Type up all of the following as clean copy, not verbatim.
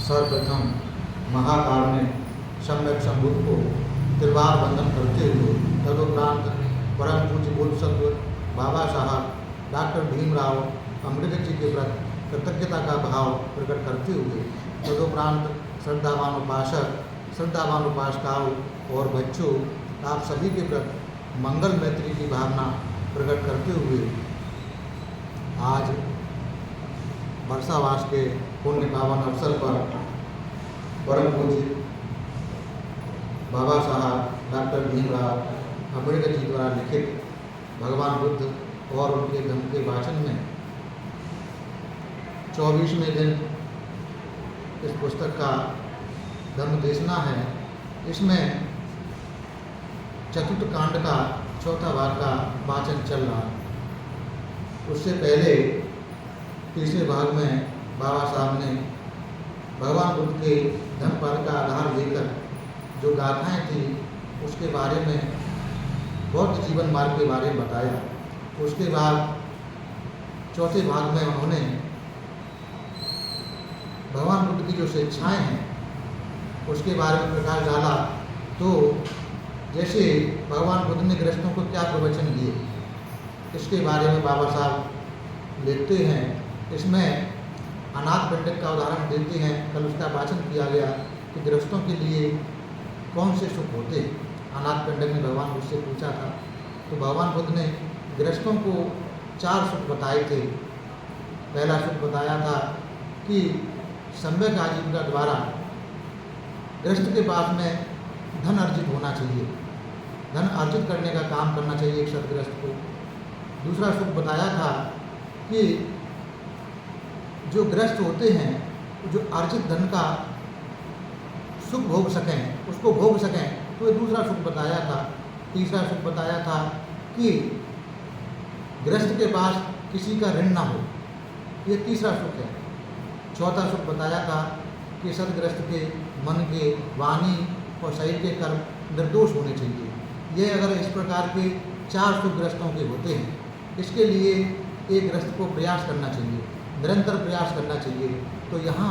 सर्वप्रथम महाकाल ने सम्यक संबुद्ध को त्रिवार वंदन करते हुए तदुपरांत परम पूज्य बोधसत्व बाबा साहब डॉक्टर भीमराव अम्बेडकर जी के प्रति कृतज्ञता का भाव प्रकट करते हुए तदुपरांत श्रद्धावान उपासक, श्रद्धावान उपासकाओं और बच्चों, आप सभी के प्रति मंगल मैत्री की भावना प्रकट करते हुए आज वर्षावास के पुण्य पावन अवसर पर परम पूज्य बाबा साहब डॉक्टर भीमराव अम्बेडकर जी द्वारा लिखित भगवान बुद्ध और उनके धम्म के वाचन में 24वें दिन इस पुस्तक का धम्म देशना है। इसमें चतुर्थ कांड का चौथा भाग का वाचन चल रहा है। उससे पहले तीसरे भाग में बाबा साहब ने भगवान बुद्ध के धम्म पद का आधार लेकर जो गाथाएं थी उसके बारे में, बौद्ध जीवन मार्ग के बारे में बताया। उसके बाद चौथे भाग में उन्होंने भगवान बुद्ध की जो शिक्षाएं हैं उसके बारे में प्रकाश डाला। तो जैसे भगवान बुद्ध ने गृहस्थों को क्या प्रवचन दिए, इसके बारे में बाबा साहब लिखते हैं। इसमें अनाथ पिंडक का उदाहरण देते हैं। कल उसका वाचन किया गया कि गृहस्थों के लिए कौन से सुख होते। अनाथ पिंडक ने भगवान बुद्ध से पूछा था, तो भगवान बुद्ध ने गृहस्थों को 4 सुख बताए थे। पहला सुख बताया था कि सम्यक आजीविका द्वारा गृहस्थ के पास में धन अर्जित होना चाहिए, धन अर्जित करने का काम करना चाहिए एक सदगृहस्थ को। दूसरा सुख बताया था कि जो गृहस्थ होते हैं जो अर्जित धन का सुख भोग सकें, उसको भोग सकें, तो ये दूसरा सुख बताया था। तीसरा सुख बताया था कि गृहस्थ के पास किसी का ऋण ना हो, ये तीसरा सुख है। चौथा सुख बताया था कि सदगृहस्थ के मन के, वाणी और शरीर के कर्म निर्दोष होने चाहिए। ये अगर इस प्रकार के 4 सुख गृहस्थों के होते हैं, इसके लिए एक गृहस्थ को प्रयास करना चाहिए, निरंतर प्रयास करना चाहिए। तो यहाँ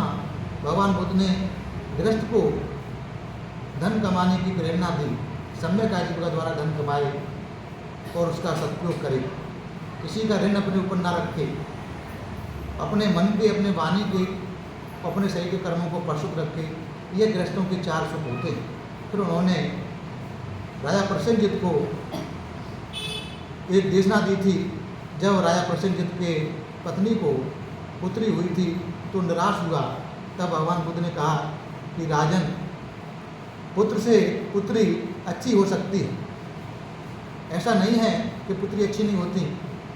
भगवान बुद्ध ने गृहस्थ को धन कमाने की प्रेरणा दी। सम्यक आजीविका द्वारा धन कमाए और उसका सदुपयोग करे, किसी का ऋण अपने ऊपर ना रखे, अपने मन के, अपने वाणी के, अपने शरीर के कर्मों को प्रशुद्ध रखे। ये गृहस्थों के 4 सुख होते हैं। फिर उन्होंने राजा प्रसेनजित को एक देशना दी थी। जब राजा प्रसेनजित के पत्नी को पुत्री हुई थी तो निराश हुआ। तब भगवान बुद्ध ने कहा कि राजन, पुत्र से पुत्री अच्छी हो सकती है, ऐसा नहीं है कि पुत्री अच्छी नहीं होती।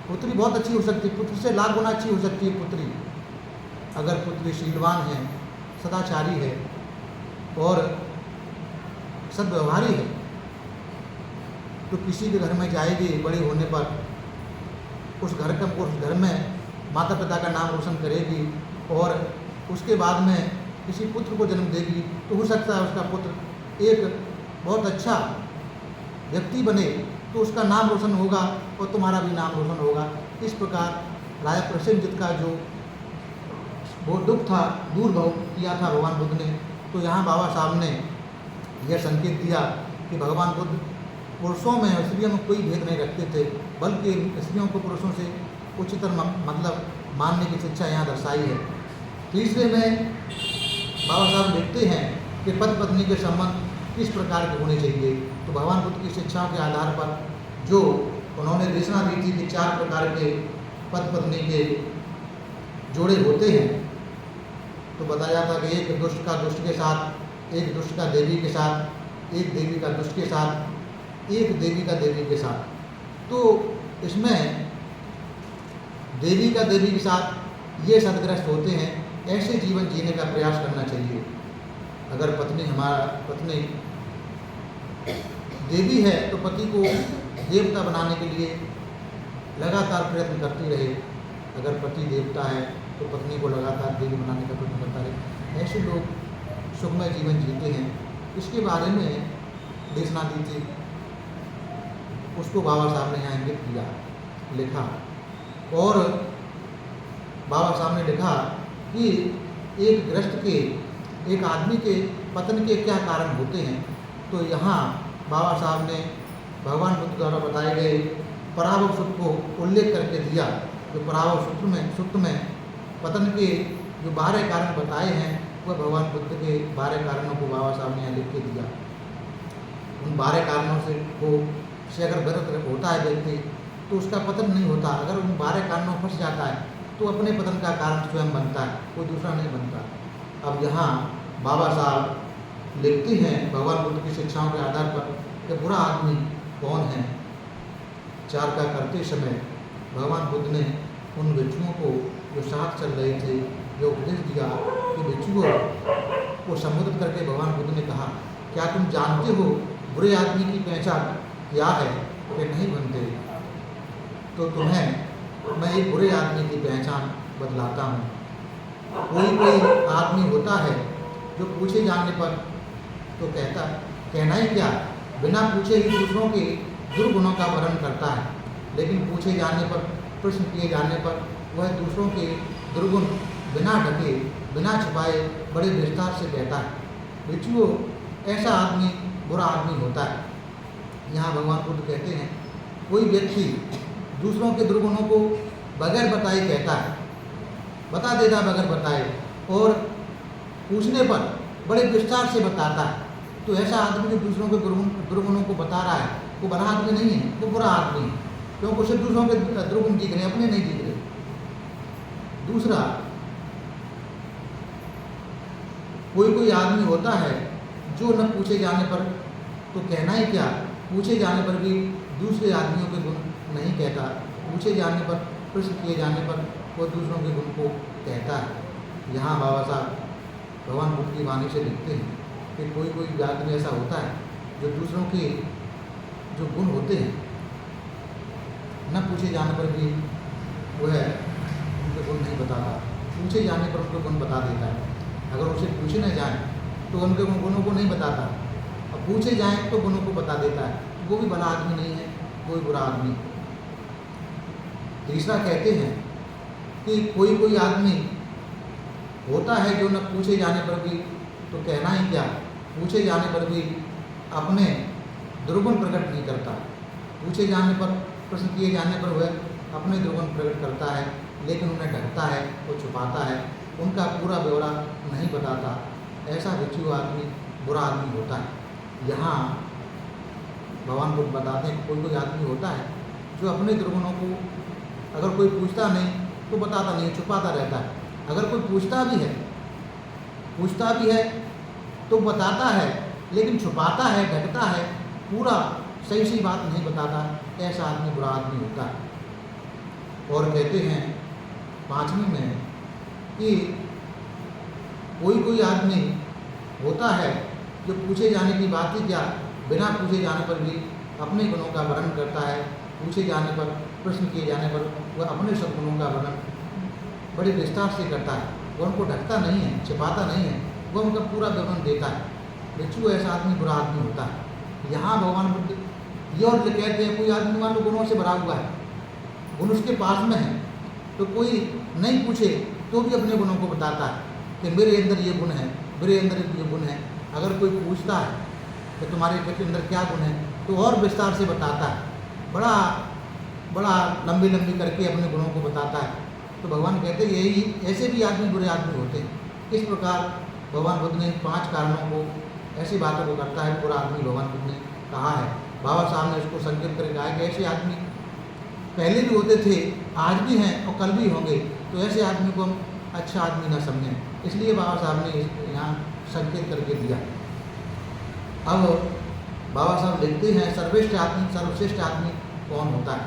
पुत्री बहुत अच्छी हो सकती है, पुत्र से लाख गुना अच्छी हो सकती है पुत्री। अगर पुत्री शीलवान है, सदाचारी है और सद्व्यवहारी है, तो किसी के घर में जाएगी बड़े होने पर, उस घर में माता पिता का नाम रोशन करेगी और उसके बाद में किसी पुत्र को जन्म देगी, तो हो सकता है उसका पुत्र एक बहुत अच्छा व्यक्ति बने, तो उसका नाम रोशन होगा और तुम्हारा भी नाम रोशन होगा। इस प्रकार राजा प्रसेनजित का जो वो दुख था दूर किया था भगवान बुद्ध ने। तो यहाँ बाबा साहब ने यह संकेत दिया कि भगवान बुद्ध पुरुषों में और स्त्रियों में कोई भेद नहीं रखते थे, बल्कि स्त्रियों को पुरुषों से उच्चतर मतलब मानने की शिक्षा यहाँ दर्शाई है। तीसरे में बाबा साहब लिखते हैं कि पति पत्नी के संबंध किस प्रकार के होने चाहिए। तो भगवान बुद्ध की शिक्षाओं के आधार पर जो उन्होंने देशना दी थी कि 4 प्रकार के पति पत्नी के जोड़े होते हैं, तो बताया था कि एक दुष्ट का दुष्ट के साथ, एक दुष्ट का देवी के साथ, एक देवी का दुष्ट के साथ, एक देवी का देवी के साथ। तो इसमें देवी का देवी के साथ ये सदग्रस्त होते हैं। ऐसे जीवन जीने का प्रयास करना चाहिए। अगर पत्नी देवी है तो पति को देवता बनाने के लिए लगातार प्रयत्न करती रहे। अगर पति देवता है तो पत्नी को लगातार देवी बनाने का प्रयत्न करता रहे। ऐसे लोग सुखमय जीवन जीते हैं। इसके बारे में देशना दी थी, उसको बाबा साहब ने यहाँ इंगित किया, लिखा। और बाबा साहब ने लिखा कि एक गृहस्थ के एक आदमी के पतन के क्या कारण होते हैं। तो यहाँ बाबा साहब ने भगवान बुद्ध द्वारा बताए गए पराभव सूत्र को उल्लेख करके दिया। जो पराभव सूत्र में पतन के जो 12 कारण बताए हैं वह भगवान बुद्ध के 12 कारणों को बाबा साहब ने यहाँ लिख के दिया। उन 12 कारणों से अगर गलत होता है व्यक्ति तो उसका पतन नहीं होता। अगर उन 12 कारणों फंस जाता है तो अपने पतन का कारण स्वयं बनता है, कोई दूसरा नहीं बनता। अब यहाँ बाबा साहब लिखते हैं भगवान बुद्ध की शिक्षाओं के आधार पर कि बुरा आदमी कौन है। चार का करते समय भगवान बुद्ध ने उन भिक्षुओं को जो साथ चल रहे थे जो उपदेश दिया कि भिक्षुओं को संबोधित करके भगवान बुद्ध ने कहा, क्या तुम जानते हो बुरे आदमी की पहचान क्या है? कि नहीं बनते। तो तुम्हें मैं एक बुरे आदमी की पहचान बतलाता हूँ। कोई आदमी होता है जो पूछे जाने पर तो कहना ही क्या, बिना पूछे ही दूसरों के दुर्गुणों का वर्णन करता है, लेकिन पूछे जाने पर, प्रश्न किए जाने पर वह दूसरों के दुर्गुण बिना ढके, बिना छिपाए बड़े विस्तार से कहता है। भिक्षुओं, ऐसा आदमी बुरा आदमी होता है। यहाँ भगवान बुद्ध कहते हैं कोई व्यक्ति दूसरों के दुर्गुणों को बगैर बताए कहता है, बता देता बगैर बताए, और पूछने पर बड़े विस्तार से बताता है। तो ऐसा आदमी जो दूसरों के दुर्गुणों को बता रहा है वो भला आदमी नहीं है, वो बुरा आदमी है, क्योंकि उसे दूसरों के दुर्गुण दिख रहे हैं, अपने नहीं दिख रहे। दूसरा, कोई आदमी होता है जो न पूछे जाने पर तो कहना ही क्या, पूछे जाने पर भी दूसरे आदमियों के गुण नहीं कहता, पूछे जाने पर, प्रश्न किए जाने पर वो दूसरों के गुण को कहता है। यहाँ बाबा साहब भगवान बुद्ध की वाणी से लिखते हैं कि कोई आदमी ऐसा होता है जो दूसरों के जो गुण होते हैं न पूछे जाने पर भी वह उनके गुण नहीं बताता, पूछे जाने पर उनके गुण बता देता है। अगर उसे पूछे न जाए तो उनके गुणों को नहीं बताता, और पूछे जाए तो गुणों को बता देता है। वो भी भला आदमी नहीं है, कोई बुरा आदमी। तीसरा कहते हैं कि कोई आदमी होता है जो न पूछे जाने पर भी तो कहना ही क्या, पूछे जाने पर भी अपने दुर्गुण प्रकट नहीं करता, पूछे जाने पर, प्रश्न किए जाने पर वह अपने दुर्गुण प्रकट करता है, लेकिन उन्हें ढकता है, वो छुपाता है, उनका पूरा ब्यौरा नहीं बताता। ऐसा भिक्षु आदमी बुरा आदमी होता है। यहाँ भगवान बुद्ध बताते हैं कि कोई आदमी होता है जो अपने दुर्गुणों को अगर कोई पूछता नहीं तो बताता नहीं, छुपाता रहता है। अगर कोई पूछता भी है तो बताता है, लेकिन छुपाता है, ढकता है, पूरा सही बात नहीं बताता। ऐसा आदमी बुरा आदमी होता है। और कहते हैं 5वीं में कि कोई आदमी होता है जो पूछे जाने की बात ही क्या, बिना पूछे जाने पर भी अपने गुणों का वर्णन करता है, पूछे जाने पर, प्रश्न किए जाने पर वह अपने सद्गुणों का वर्णन बड़े विस्तार से करता है। वह उनको ढकता नहीं है, छिपाता नहीं है, वह उनका पूरा विवरण देता है। भिक्षु ऐसा आदमी बुरा आदमी होता है। यहाँ भगवान बुद्ध ये और कहते हैं कोई आदमी मान लो गुणों से भरा हुआ है, गुण उसके पास में है, तो कोई नहीं पूछे तो भी अपने गुणों को बताता है कि मेरे अंदर ये गुण है, मेरे अंदर ये गुण है। अगर कोई पूछता है कि तुम्हारे अंदर क्या गुण है तो और विस्तार से बताता है, बड़ा लंबी करके अपने गुणों को बताता है। तो भगवान कहते हैं यही ऐसे भी आदमी बुरे आदमी होते हैं। इस प्रकार भगवान बुद्ध ने 5 कारणों को, ऐसी बातों को करता है बुरा आदमी भगवान बुद्ध ने कहा है। बाबा साहब ने उसको संकेत करके कहा कि ऐसे आदमी पहले भी होते थे, आज भी हैं और कल भी होंगे, तो ऐसे आदमी को हम अच्छा आदमी न समझें। इसलिए बाबा साहब ने यहाँ संकेत करके दिया। अब बाबा साहब लिखते हैं सर्वश्रेष्ठ आदमी कौन होता है।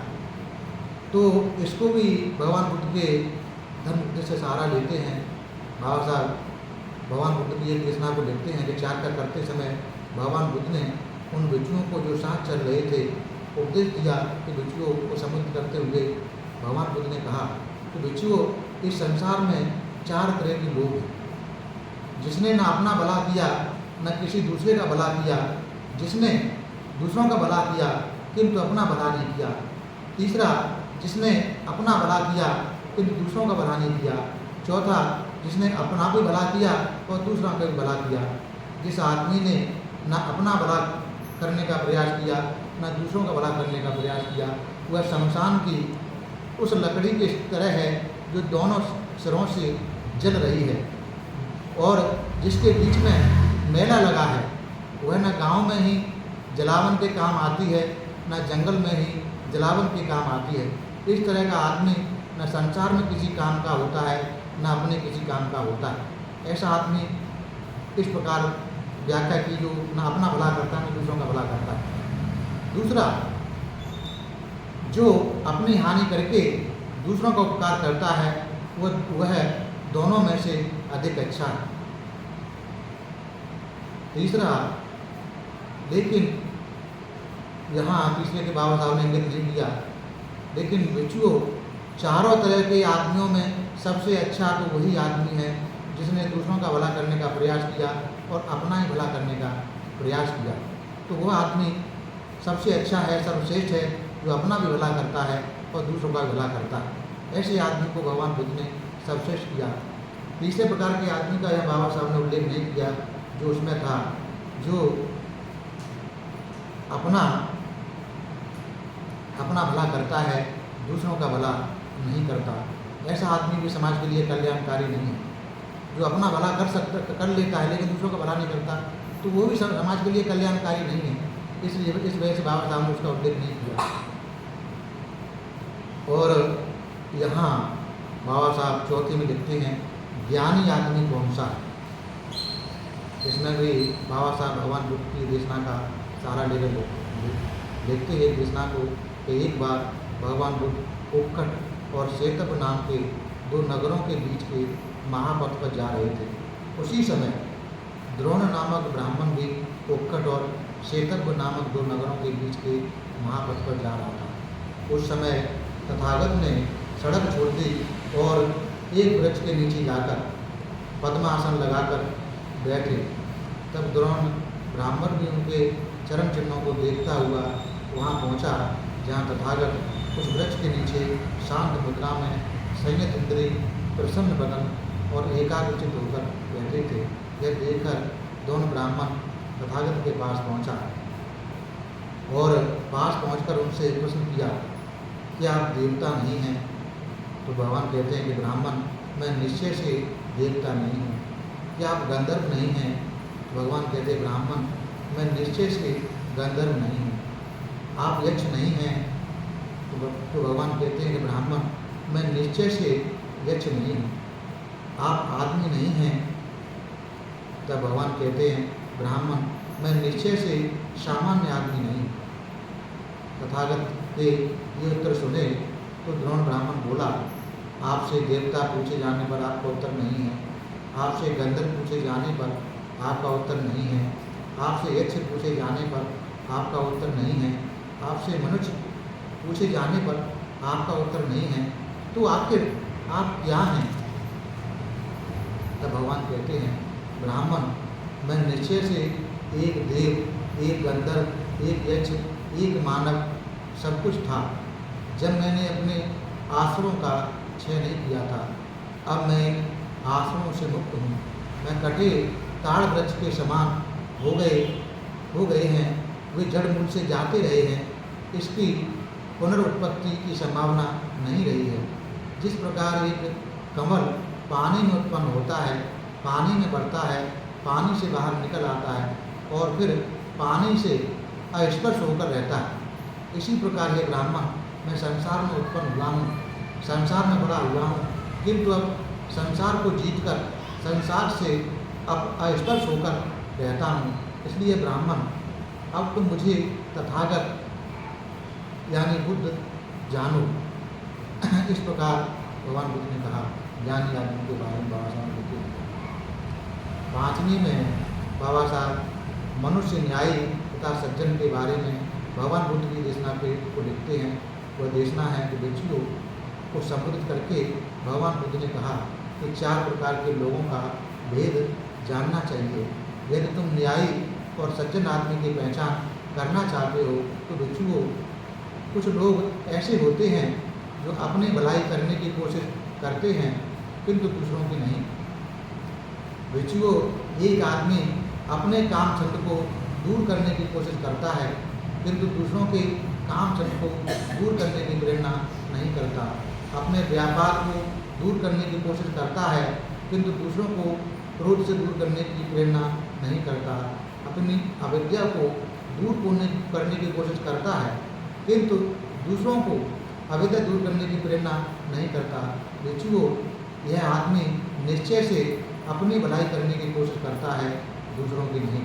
तो इसको भी भगवान बुद्ध के धर्म उपदेश से सहारा लेते हैं। बाबा साहब भगवान बुद्ध की एक देशना को लिखते हैं कि 4 का करते समय भगवान बुद्ध ने उन भिक्षुओं को जो साथ चल रहे थे उपदेश दिया कि भिक्षुओं को संबोधित करते हुए भगवान बुद्ध ने कहा कि भिक्षुओं, इस संसार में 4 तरह के लोग हैं, जिसने न अपना भला किया न किसी दूसरे का भला किया, जिसने दूसरों का भला किया किंतु अपना भला नहीं किया। तीसरा, जिसने अपना भला किया किंतु दूसरों का भला नहीं किया। चौथा, जिसने अपना भी भला किया और दूसरा का भी भला किया। जिस आदमी ने ना अपना भला करने का प्रयास किया ना दूसरों का भला करने का प्रयास किया, वह शमशान की उस लकड़ी की तरह है जो दोनों सिरों से जल रही है और जिसके बीच में मेला लगा है। वह न गांव में ही जलावन के काम आती है न जंगल में ही जलावन के काम आती है। इस तरह का आदमी न संसार में किसी काम का होता है न अपने किसी काम का होता है। ऐसा आदमी इस प्रकार व्याख्या की जो न अपना भला करता है न दूसरों का भला करता है। दूसरा, जो अपनी हानि करके दूसरों का उपकार करता है वह दोनों में से अधिक अच्छा है। तीसरा, लेकिन यहाँ तीसरे के बाबा साहब ने इंगित नहीं किया, लेकिन बिच्छुओं चारों तरह के आदमियों में सबसे अच्छा तो वही आदमी है जिसने दूसरों का भला करने का प्रयास किया और अपना ही भला करने का प्रयास किया। तो वह आदमी सबसे अच्छा है, सर्वश्रेष्ठ है, जो अपना भी भला करता है और दूसरों का भी भला करता है। ऐसे आदमी को भगवान बुद्ध ने सर्वश्रेष्ठ किया। तीसरे प्रकार के आदमी का यह बाबा साहब ने उल्लेख नहीं किया, जो उसमें था, जो अपना भला करता है, दूसरों का भला नहीं करता। ऐसा आदमी भी समाज के लिए कल्याणकारी नहीं है। जो अपना भला कर लेता है लेकिन दूसरों का भला नहीं करता, तो वो भी समाज के लिए कल्याणकारी नहीं है। इसलिए इस वजह से बाबा साहब ने उसका उल्लेख नहीं किया। और यहाँ बाबा साहब चौथे में लिखते हैं, ज्ञानी आदमी कौन सा है। इसमें भी बाबा साहब भगवान बुद्ध की देशना का सारा लेकर देखते हैं देशना को कि एक बार भगवान बुद्ध उक्कट और शेतप नाम के दो नगरों के बीच के महापथ पर जा रहे थे। उसी समय द्रोण नामक ब्राह्मण भी उक्कट और शेतप नामक दो नगरों के बीच के महापथ पर जा रहा था। उस समय तथागत ने सड़क छोड़ दी और एक वृक्ष के नीचे जाकर पद्मासन लगाकर बैठे। तब द्रोण ब्राह्मण भी उनके चरण चिन्हों को देखता हुआ वहाँ पहुँचा जहाँ तथागत उस वृक्ष के नीचे शांत मुद्रा में संयत इंद्रिय, प्रसन्न बदन और एकाग्रचित होकर बैठे थे। यह देखकर दोनों ब्राह्मण तथागत के पास पहुँचा और पास पहुँचकर उनसे प्रश्न किया कि आप देवता नहीं हैं। तो भगवान कहते हैं कि ब्राह्मण, मैं निश्चय से देवता नहीं हूँ। क्या आप गंधर्व नहीं हैं? भगवान कहते हैं ब्राह्मण, मैं निश्चय से गंधर्व नहीं हूँ। आप यक्ष नहीं हैं? तो भगवान कहते हैं कि ब्राह्मण, मैं निश्चय से यक्ष नहीं हूँ। आप आदमी नहीं हैं? तब भगवान कहते हैं ब्राह्मण, मैं निश्चय से सामान्य आदमी नहीं। तथागत के ये उत्तर सुने तो द्रोण ब्राह्मण बोला, आपसे देवता पूछे जाने पर आपका उत्तर नहीं है, आपसे गंधर्व पूछे जाने पर आपका उत्तर नहीं है, आपसे यक्ष पूछे जाने पर आपका उत्तर नहीं है, आपसे मनुष्य पूछे जाने पर आपका उत्तर नहीं है, तो आखिर आप क्या हैं? तब भगवान कहते हैं ब्राह्मण, मैं निश्चय से एक देव, एक गंधर्व, एक यक्ष, एक मानव सब कुछ था जब मैंने अपने आश्रमों का क्षय नहीं किया था। अब मैं आश्रमों से मुक्त हूँ। मैं कटे ताड़ वृक्ष के समान हो गए हैं। वे जड़ मूल से जाते रहे हैं। इसकी पुनरुत्पत्ति की संभावना नहीं रही है। जिस प्रकार एक कमल पानी में उत्पन्न होता है, पानी में बढ़ता है, पानी से बाहर निकल आता है और फिर पानी से अस्पर्श होकर रहता है, इसी प्रकार ये ब्राह्मण, मैं संसार में उत्पन्न हुआ हूँ, संसार में बड़ा हुआ हूँ, किंतु अब संसार को जीतकर संसार से अब अस्पर्श होकर रहता हूँ। इसलिए ब्राह्मण, अब तुम मुझे तथागत यानी बुद्ध जानो। इस प्रकार भगवान बुद्ध ने कहा ज्ञानी आदमी के बारे में बाबा साहब लिखते हैं। पाँचवीं में बाबा साहब मनुष्य न्यायी तथा सज्जन के बारे में भगवान बुद्ध की देशना को लिखते हैं। वह देशना है कि भिक्षुओं को संबोधित करके भगवान बुद्ध ने कहा कि 4 प्रकार के लोगों का भेद जानना चाहिए। यदि तुम न्यायी और सज्जन आदमी की पहचान करना चाहते हो तो भिक्षुओं, कुछ लोग ऐसे होते हैं जो अपनी भलाई करने की कोशिश करते हैं किंतु दूसरों की नहीं। बच्चों, एक आदमी अपने काम छंद को दूर करने की कोशिश करता है, किंतु दूसरों के काम छंद को दूर करने की प्रेरणा नहीं करता। अपने व्यापार को दूर करने की कोशिश करता है, किंतु दूसरों को क्रोध से दूर करने की प्रेरणा नहीं करता। अपनी अविद्या को दूर करने की कोशिश करता है, किंतु दूसरों को अविद्या दूर करने की प्रेरणा नहीं करता। बच्चों, यह आदमी निश्चय से अपनी भलाई करने की कोशिश करता है, दूसरों की नहीं।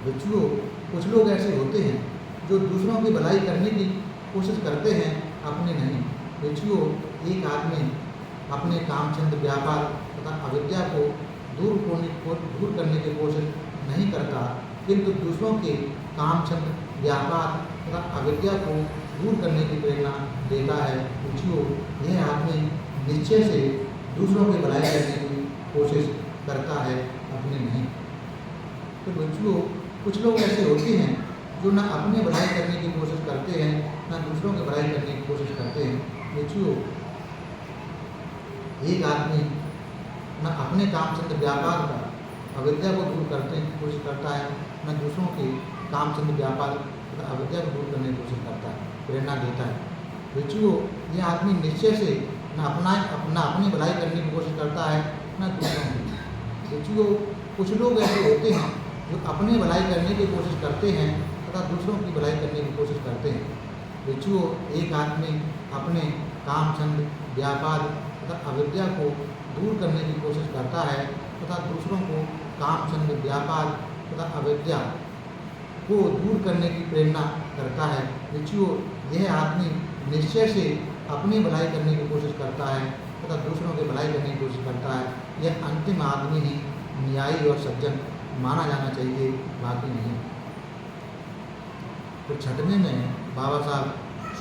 बच्चों, कुछ लोग ऐसे होते हैं जो दूसरों की भलाई करने की कोशिश करते हैं, अपनी नहीं। बच्चों, एक आदमी अपने काम छंद व्यापार तथा अविद्या को दूर करने की कोशिश नहीं करता, किंतु दूसरों के काम छंद व्यापार तथा अविद्या को दूर करने की प्रेरणा देता है। बच्चों, यह आदमी निश्चय से दूसरों की भलाई करने की कोशिश करता है, अपनी नहीं। तो बच्चों, कुछ लोग ऐसे होते हैं जो ना अपनी भलाई करने की कोशिश करते हैं, ना दूसरों की भलाई करने की कोशिश करते हैं। बच्चों, एक आदमी न अपने काम छंद व्यापार का अविद्या को दूर करने की कोशिश करता है, न दूसरों के काम छंद व्यापार तथा अविद्या को दूर करने की कोशिश करता है, प्रेरणा देता है। बच्चों, यह आदमी निश्चय से न अपनी भलाई करने की कोशिश करता है, न दूसरों की। बच्चों, कुछ लोग ऐसे होते हैं जो अपनी भलाई करने की कोशिश करते हैं तथा दूसरों की भलाई करने की कोशिश करते हैं। बच्चों, एक आदमी अपने काम छंद व्यापार तथा अविद्या को दूर करने की कोशिश करता है तथा दूसरों को काम छंद व्यापार तथा अविद्या को दूर करने की प्रेरणा करता है। बच्चों, यह आदमी निश्चय से अपनी भलाई करने की कोशिश करता है तथा दूसरों की भलाई करने की कोशिश करता है। यह अंतिम आदमी ही न्यायी और सज्जन माना जाना चाहिए, बाकी नहीं। तो छठवें में बाबा साहब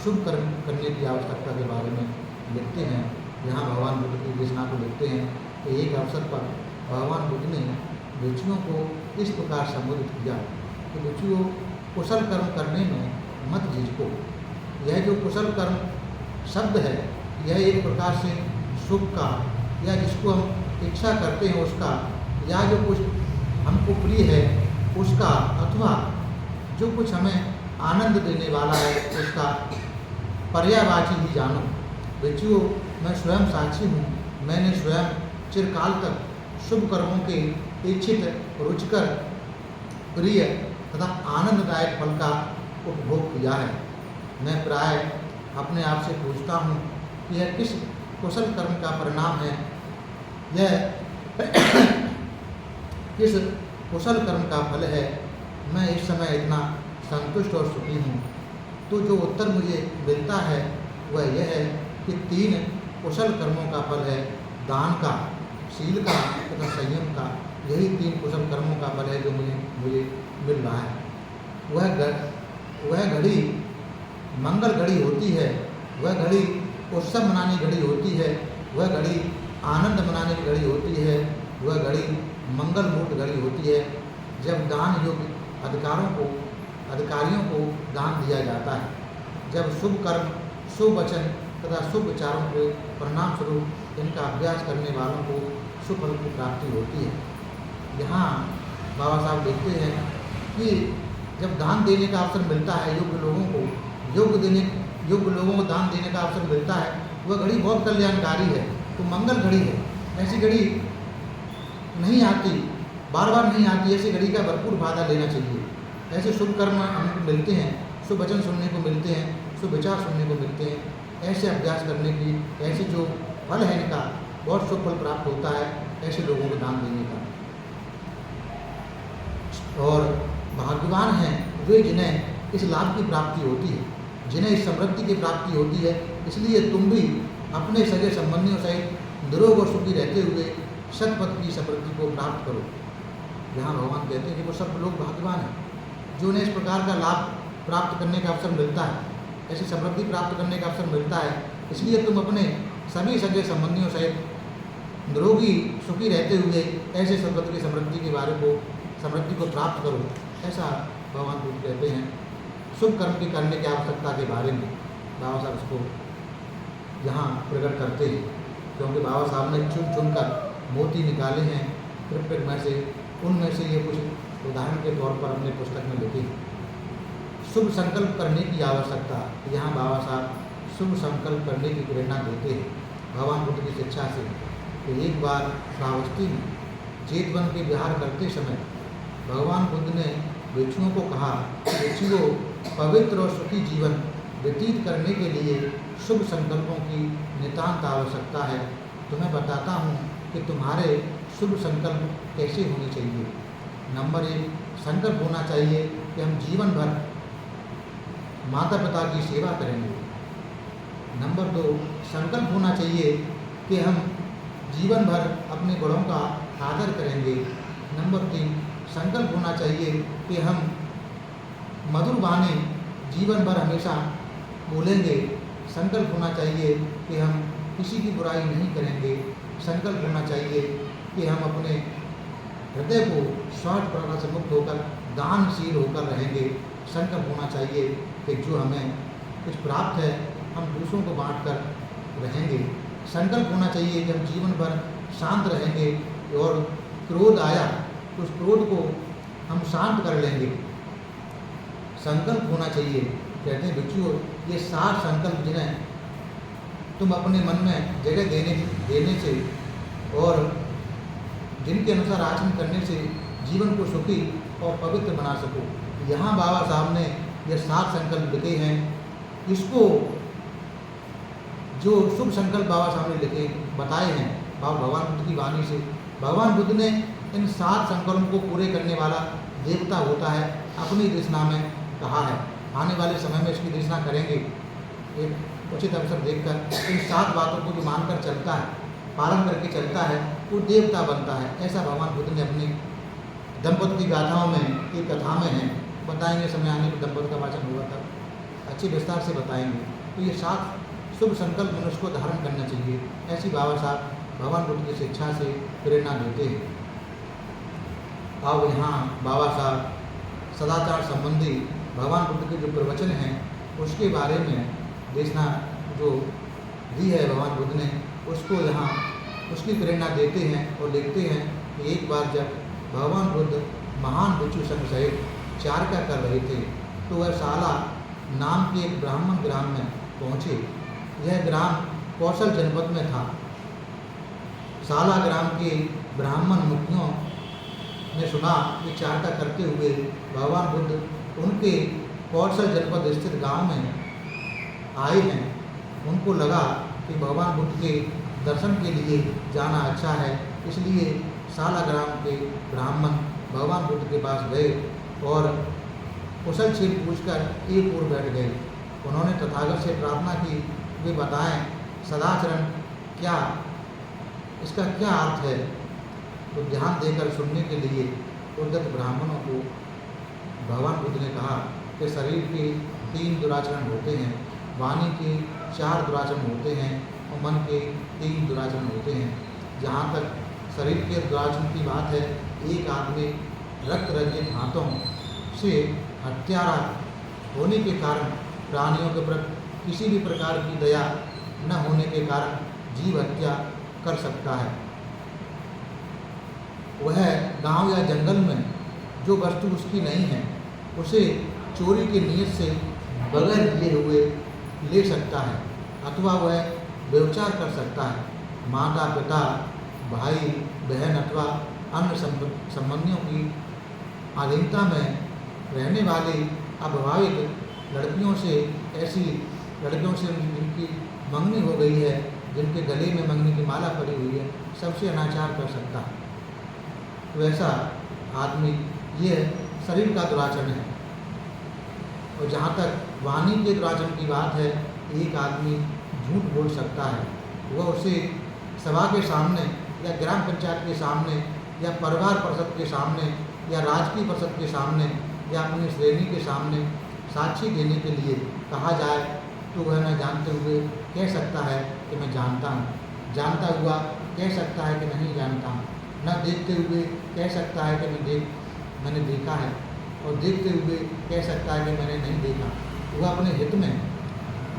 शुभ कर्म करने की आवश्यकता के बारे में लिखते हैं। यहाँ भगवान बुद्ध की देशना को लिखते हैं कि एक अवसर पर भगवान बुद्ध ने भिक्षुओं को इस प्रकार संबोधित किया कि भिक्षुओं, कुशल कर्म करने में मत झिझको। यह जो कुशल कर्म शब्द है, यह एक प्रकार से सुख का या जिसको हम इच्छा करते हैं उसका, या जो कुछ हमको प्रिय है उसका, अथवा जो कुछ हमें आनंद देने वाला है उसका पर्यायवाची ही जानो। बच्चों, मैं स्वयं साक्षी हूँ। मैंने स्वयं चिरकाल तक शुभ कर्मों के इच्छित, रुचिकर, प्रिय तथा आनंददायक फल का उपभोग किया है। मैं प्राय अपने आप से पूछता हूँ कि यह किस कुशल कर्म का परिणाम है, यह किस कुशल कर्म का फल है। मैं इस समय इतना संतुष्ट और सुखी हूँ। तो जो उत्तर मुझे मिलता है वह यह है कि 3 कुशल कर्मों का फल है, दान का, शील का तथा संयम का। यही 3 कुशल कर्मों का फल है जो मुझे मिल रहा है। वह घड़ी मंगल घड़ी होती है, वह घड़ी उत्सव मनाने की घड़ी होती है, वह घड़ी आनंद मनाने की घड़ी होती है, वह घड़ी मंगल मूर्त घड़ी होती है जब दान योग्य अधिकारियों को दान दिया जाता है, जब शुभ कर्म, शुभ वचन तथा शुभ विचारों के परिणाम स्वरूप इनका अभ्यास करने वालों को शुभ फल की प्राप्ति होती है। यहाँ बाबा साहब लिखते हैं कि जब दान देने का अवसर मिलता है, योग्य लोगों को दान देने का अवसर मिलता है, वह घड़ी बहुत कल्याणकारी है, तो मंगल घड़ी है। ऐसी घड़ी नहीं आती, बार बार नहीं आती। ऐसी घड़ी का भरपूर फायदा लेना चाहिए। ऐसे शुभ कर्म हमको मिलते हैं, शुभ वचन सुनने को मिलते हैं, शुभ विचार सुनने को मिलते हैं। ऐसे अभ्यास करने की, ऐसे जो फल है इनका बहुत शुभ फल प्राप्त होता है ऐसे लोगों को दान देने का। और भाग्यवान हैं वे जिन्हें इस लाभ की प्राप्ति होती है, जिन्हें इस समृद्धि की प्राप्ति होती है। इसलिए तुम भी अपने सगे संबंधियों सहित निरोग और सुखी रहते हुए सतपथ की समृद्धि को प्राप्त करो। यहाँ भगवान कहते हैं कि वो सब लोग भाग्यवान हैं जो उन्हें इस प्रकार का लाभ प्राप्त करने का अवसर मिलता है, ऐसी समृद्धि प्राप्त करने का अवसर मिलता है। इसलिए तुम अपने सभी सगे संबंधियों सहित निरोगी सुखी रहते हुए ऐसे सतपथ की समृद्धि को प्राप्त करो। ऐसा भगवान बुद्ध कहते हैं। शुभ कर्म की करने की आवश्यकता के बारे में बाबा साहब उसको यहाँ प्रकट करते हैं क्योंकि बाबा साहब ने चुन चुन कर मोती निकाले हैं त्रिपिटक में से, उनमें से ये कुछ उदाहरण के तौर पर अपने पुस्तक में लिखे। शुभ संकल्प करने की आवश्यकता, यहाँ बाबा साहब शुभ संकल्प करने की प्रेरणा देते हैं भगवान बुद्ध की शिक्षा से। तो एक बार श्रावस्ती में जेतवन के विहार करते समय भगवान बुद्ध ने भिक्षुओं को कहा, भिक्षुओं, पवित्र और सुखी जीवन व्यतीत करने के लिए शुभ संकल्पों की नितांत आवश्यकता है। तो मैं बताता हूँ कि तुम्हारे शुभ संकल्प कैसे होने चाहिए। नंबर 1, संकल्प होना चाहिए कि हम जीवन भर माता पिता की सेवा करेंगे। नंबर 2, संकल्प होना चाहिए कि हम जीवन भर अपने बड़ों का आदर करेंगे। नंबर 3, संकल्प होना चाहिए कि हम मधुर वाणी जीवन भर हमेशा बोलेंगे। संकल्प होना चाहिए कि हम किसी की बुराई नहीं करेंगे। संकल्प होना चाहिए कि हम अपने हृदय को स्वार्थ प्रवृत्ति से मुक्त होकर दानशील होकर रहेंगे। संकल्प होना चाहिए कि जो हमें कुछ प्राप्त है हम दूसरों को बांट कर रहेंगे। संकल्प होना चाहिए कि हम जीवन भर शांत रहेंगे और क्रोध आया तो उस क्रोध को हम शांत कर लेंगे। संकल्प होना चाहिए, कहते हैं भिक्षुओं, ये 7 संकल्प जिन्हें तुम अपने मन में जगह देने से और जिनके अनुसार आचरण करने से जीवन को सुखी और पवित्र बना सको। यहाँ बाबा साहब ने ये 7 संकल्प लिखे हैं। इसको जो शुभ संकल्प बाबा साहब ने लिखे बताए हैं भगवान बुद्ध की वाणी से, भगवान बुद्ध ने इन 7 संकल्पों को पूरे करने वाला देवता होता है अपनी देशना में कहा है। आने वाले समय में इसकी देशना करेंगे। एक उचित अवसर देखकर इन 7 बातों को जो मानकर चलता है, पालन करके चलता है, वो देवता बनता है। ऐसा भगवान बुद्ध ने अपनी दंपति की गाथाओं में, एक कथा में है, बताएंगे समय आने पर दंपति का वाचन होगा तब अच्छे विस्तार से बताएंगे। तो ये 7 शुभ संकल्प मनुष्य को धारण करना चाहिए। ऐसी बाबा साहब भगवान बुद्ध की शिक्षा से प्रेरणा देते हैं। अब यहाँ बाबा साहब सदाचार संबंधी भगवान बुद्ध के जो प्रवचन हैं उसके बारे में देशना जो दी है भगवान बुद्ध ने, उसको यहाँ उसकी प्रेरणा देते हैं और लिखते हैं कि एक बार जब भगवान बुद्ध महान भिक्षु संघ सहित चारका कर रहे थे तो वह साला नाम के एक ब्राह्मण ग्राम में पहुँचे। यह ग्राम कौशल जनपद में था। साला ग्राम के ब्राह्मण मुखियों ने सुना कि चारका करते हुए भगवान बुद्ध उनके कौशल जनपद स्थित गांव में आए हैं। उनको लगा कि भगवान बुद्ध के दर्शन के लिए जाना अच्छा है, इसलिए साला ग्राम के ब्राह्मण भगवान बुद्ध के पास गए और कुशल छेद पूछकर एक ओर बैठ गए। उन्होंने तथागत से प्रार्थना की, वे बताएं सदाचरण क्या, इसका क्या अर्थ है। तो ध्यान देकर सुनने के लिए उद्धत ब्राह्मणों को भगवान बुद्ध ने कहा कि शरीर के 3 दुराचरण होते हैं, वाणी के 4 दुराचरण होते हैं और मन के 3 दुराचरण होते हैं। जहाँ तक शरीर के दुराचरण की बात है, एक आदमी रक्त रंजित हाथों से हत्यारा होने के कारण प्राणियों के प्रति किसी भी प्रकार की दया न होने के कारण जीव हत्या कर सकता है। वह गांव या जंगल में जो वस्तु उसकी नहीं है उसे चोरी के नियत से बगैर लिए हुए ले सकता है, अथवा वह व्यभिचार कर सकता है। माता पिता भाई बहन अथवा अन्य संबंधियों की अधीनता में रहने वाली अविवाहित लड़कियों से, ऐसी लड़कियों से जिनकी मंगनी हो गई है, जिनके गले में मंगनी की माला पड़ी हुई है, सबसे अनाचार कर सकता है। तो ऐसा आदमी, ये शरीर का दुराचरण है। और जहाँ तक वाणी के दुराचरण की बात है, एक आदमी झूठ बोल सकता है। वह उसे सभा के सामने या ग्राम पंचायत के सामने या परिवार परिषद के सामने या राजकीय परिषद के सामने या अपनी श्रेणी के सामने साक्षी देने के लिए कहा जाए तो वह न जानते हुए कह सकता है कि मैं जानता हूँ, जानता हुआ कह सकता है कि नहीं जानता हूँ, न देखते हुए कह सकता है कि मैंने देखा है, और देखते हुए कह सकता है कि मैंने नहीं देखा। वह अपने हित में,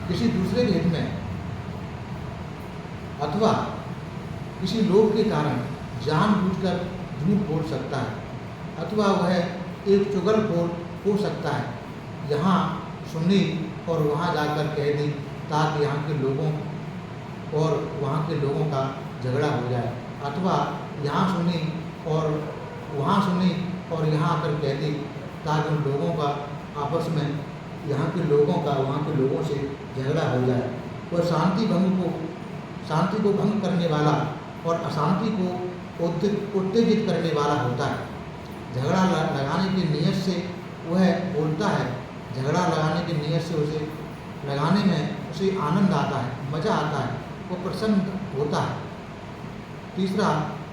किसी दूसरे के हित में अथवा किसी लोभ के कारण जानबूझकर झूठ बोल सकता है, अथवा वह एक चुगलखोर हो सकता है, यहाँ सुनी और वहाँ जाकर कह दी ताकि यहाँ के लोगों और वहाँ के लोगों का झगड़ा हो जाए, अथवा यहाँ सुनी और वहाँ सुनी और यहाँ आकर कह दी ताकि उन लोगों का आपस में यहाँ के लोगों का वहाँ के लोगों से झगड़ा हो जाए। वह शांति को भंग करने वाला और अशांति को उत्तेजित करने वाला होता है। झगड़ा लगाने की नीयत से वह बोलता है, झगड़ा लगाने की नीयत से उसे लगाने में उसे आनंद आता है, मज़ा आता है, वो प्रसन्न होता है। तीसरा,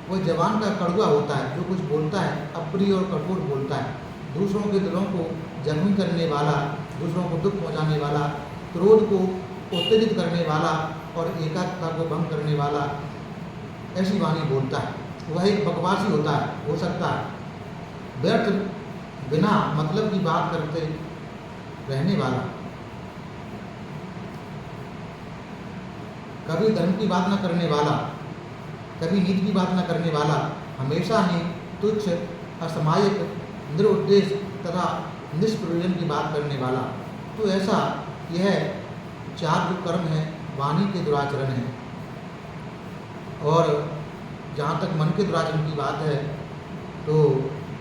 वह जबान का कड़वा होता है, जो कुछ बोलता है अप्रिय और कठोर बोलता है, दूसरों के दिलों को जख्मी करने वाला, दूसरों को दुख पहुंचाने वाला, क्रोध को उत्तेजित करने वाला और एकाग्रता को भंग करने वाला ऐसी वाणी बोलता है। वह एक बकवासी होता है, हो सकता है, व्यर्थ बिना मतलब की बात करते रहने वाला, कभी धर्म की बात न करने वाला, कभी नीति की बात न करने वाला, हमेशा ही तुच्छ, असमायिक, निरुद्देश्य तथा निष्प्रयोजन की बात करने वाला। तो ऐसा यह 4 जो कर्म है वाणी के दुराचरण है। और जहाँ तक मन के दुराचरण की बात है तो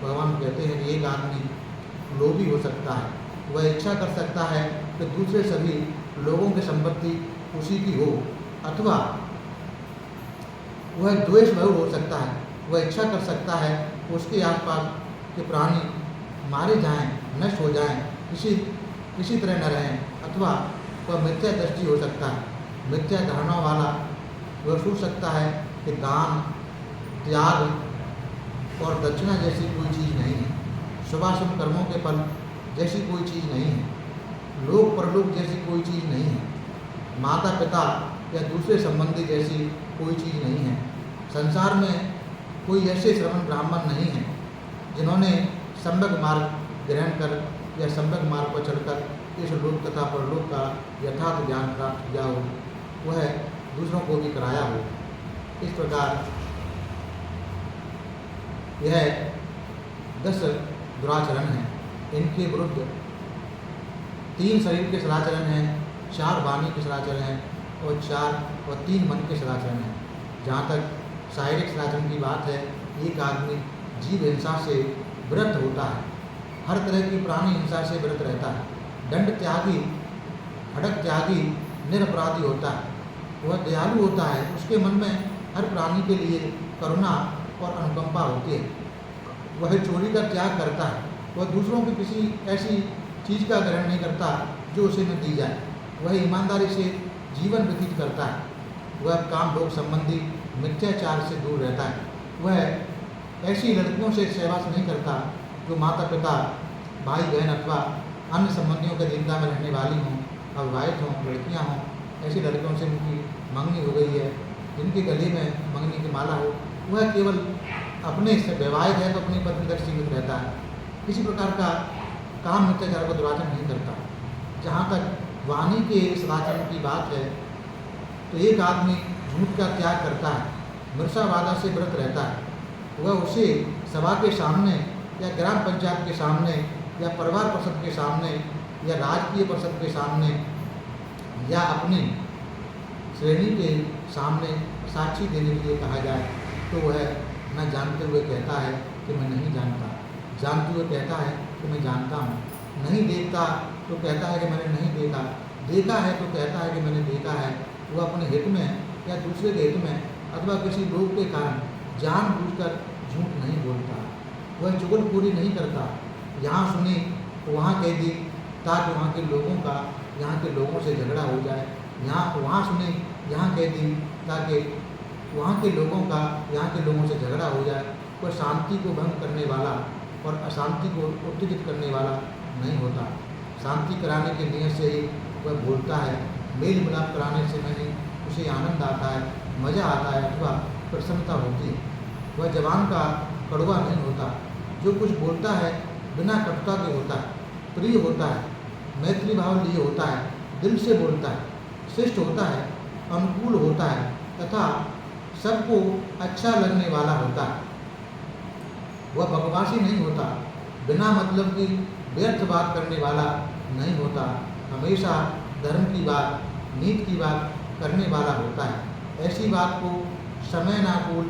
भगवान कहते हैं कि एक आदमी लोभी हो सकता है, वह इच्छा कर सकता है कि दूसरे सभी लोगों की संपत्ति उसी की हो, अथवा वह द्वेष बहुल हो सकता है, वह इच्छा कर सकता है उसके आसपास के प्राणी मारे जाएं, नष्ट हो जाएं, किसी तरह न रहें, अथवा वह मिथ्या दृष्टि हो सकता है, मिथ्या धारणा वाला। वह सोच सकता है कि दान, त्याग और दक्षिणा जैसी कोई चीज़ नहीं है, शुभाशुभ कर्मों के फल जैसी कोई चीज़ नहीं है, लोक परलोक जैसी कोई चीज़ नहीं है, माता पिता या दूसरे संबंधी जैसी कोई चीज़ नहीं है। संसार में कोई ऐसे श्रवण ब्राह्मण नहीं हैं जिन्होंने सम्यक मार्ग ग्रहण कर या सम्यक मार्ग पर चलकर इस लोक तथा परलोक का यथार्थ ज्ञान प्राप्त किया हो, वह दूसरों को भी कराया हो। इस प्रकार यह 10 दुराचरण हैं। इनके विरुद्ध 3 शरीर के सदाचरण हैं, 4 वाणी के सदाचरण हैं और 3 मन के सदाचरण हैं। जहाँ तक शारीरिक सदाचरण की बात है, एक आदमी जीव हिंसा से व्रत होता है, हर तरह की प्राणी हिंसा से व्रत रहता है, दंड त्यागी, खड़ग त्यागी, निरपराधी होता है, वह दयालु होता है, उसके मन में हर प्राणी के लिए करुणा और अनुकंपा होती है, वह चोरी का त्याग करता है, वह दूसरों की किसी ऐसी चीज़ का ग्रहण नहीं करता जो उसे न दी जाए, वह ईमानदारी से जीवन व्यतीत करता है, वह काम भोग संबंधी मिथ्याचार से दूर रहता है, वह ऐसी लड़कियों से सहवास नहीं करता जो माता पिता, भाई बहन अथवा अन्य संबंधियों के अधीनता में रहने वाली हों, अविवाहित हों, लड़कियां हों। ऐसी लड़कियों से उनकी मंगनी हो गई है, जिनके गले में मंगनी की माला हो, वह केवल अपने से वैवाहिक है तो अपनी पत्नी तक सीमित रहता है, किसी प्रकार का काम मिथ्याचार का दुराचरण नहीं करता। जहाँ तक वाणी के सदाचरण की बात है तो एक आदमी झूठ का त्याग करता है, मृषावादा से व्रत रहता है, वह उसे सभा के सामने या ग्राम पंचायत के सामने या परिवार परिषद के सामने या राजकीय परिषद के सामने या अपनी श्रेणी के सामने साक्षी देने के लिए कहा जाए तो वह न जानते हुए कहता है कि मैं नहीं जानता, जानते हुए कहता है कि मैं जानता हूँ, नहीं देखता तो कहता है कि मैंने नहीं देखा, देखा है तो कहता है कि मैंने देखा है। वह अपने हित में या दूसरे के हित में अथवा किसी लोग के कारण जानबूझकर झूठ नहीं बोलता, वह चुगलखोरी नहीं करता, यहाँ सुनी वहाँ कह दी ताकि वहाँ के लोगों का यहाँ के लोगों से झगड़ा हो जाए, यहाँ वहाँ सुनी यहाँ कह दी ताकि वहाँ के लोगों का यहाँ के लोगों से झगड़ा हो जाए। वह शांति को भंग करने वाला और अशांति को उत्तेजित करने वाला नहीं होता, शांति कराने की नीयत से ही वह बोलता है, मेल मिलाप कराने से नहीं उसे आनंद आता है, मज़ा आता है अथवा प्रसन्नता होती है। वह जबान का कड़वा नहीं होता, जो कुछ बोलता है बिना कटुता के होता है, प्रिय होता है, मैत्री भाव लिए होता है, दिल से बोलता है, शिष्ट होता है, अनुकूल होता है तथा सबको अच्छा लगने वाला होता है। वह बकवासी नहीं होता, बिना मतलब की व्यर्थ बात करने वाला नहीं होता, हमेशा धर्म की बात, नीति की बात करने वाला होता है। ऐसी बात को समयानुकूल,